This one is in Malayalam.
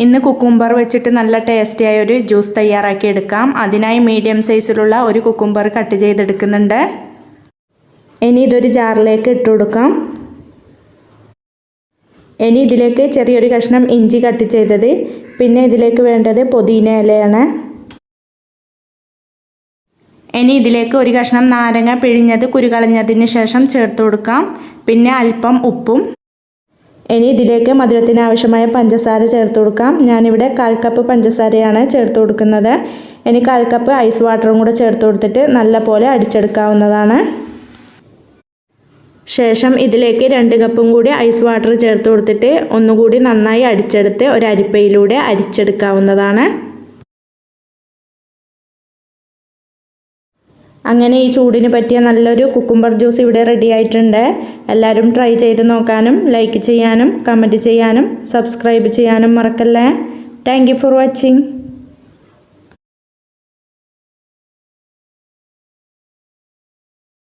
ഇന്ന് കുക്കുംബർ വെച്ചിട്ട് നല്ല ടേസ്റ്റിയായ ഒരു ജ്യൂസ് തയ്യാറാക്കി എടുക്കാം. അതിനായി മീഡിയം സൈസിലുള്ള ഒരു കുക്കുംബർ കട്ട് ചെയ്തെടുക്കുന്നുണ്ട്. ഇനി ഇതൊരു ജാറിലേക്ക് ഇട്ട് കൊടുക്കാം. ഇനി ഇതിലേക്ക് ചെറിയൊരു കഷ്ണം ഇഞ്ചി കട്ട് ചെയ്തത്, പിന്നെ ഇതിലേക്ക് വേണ്ടത് പുതിന ഇലയാണ്. ഇനി ഇതിലേക്ക് ഒരു കഷ്ണം നാരങ്ങ പിഴിഞ്ഞത് കുരുകളഞ്ഞതിന് ശേഷം ചേർത്ത് കൊടുക്കാം. പിന്നെ അല്പം ഉപ്പും. ഇനി ഇതിലേക്ക് മധുരത്തിന് ആവശ്യമായ പഞ്ചസാര ചേർത്ത് കൊടുക്കാം. ഞാനിവിടെ 1/4 കപ്പ് പഞ്ചസാരയാണ് ചേർത്ത് കൊടുക്കുന്നത്. ഇനി 1/4 കപ്പ് ഐസ് വാട്ടറും കൂടെ ചേർത്ത് കൊടുത്തിട്ട് നല്ലപോലെ അടിച്ചെടുക്കാവുന്നതാണ്. ശേഷം ഇതിലേക്ക് 2 കപ്പും കൂടി ഐസ് വാട്ടർ ചേർത്ത് കൊടുത്തിട്ട് ഒന്നുകൂടി നന്നായി അടിച്ചെടുത്ത് ഒരു അരിപ്പയിലൂടെ അരിച്ചെടുക്കാവുന്നതാണ്. അങ്ങനെ ഈ ചൂടിന് പറ്റിയ നല്ലൊരു കുക്കുംബർ ജ്യൂസ് ഇവിടെ റെഡി ആയിട്ടുണ്ട്. എല്ലാവരും ട്രൈ ചെയ്ത് നോക്കാനും ലൈക്ക് ചെയ്യാനും കമൻറ്റ് ചെയ്യാനും സബ്സ്ക്രൈബ് ചെയ്യാനും മറക്കല്ലേ. Thank you for watching.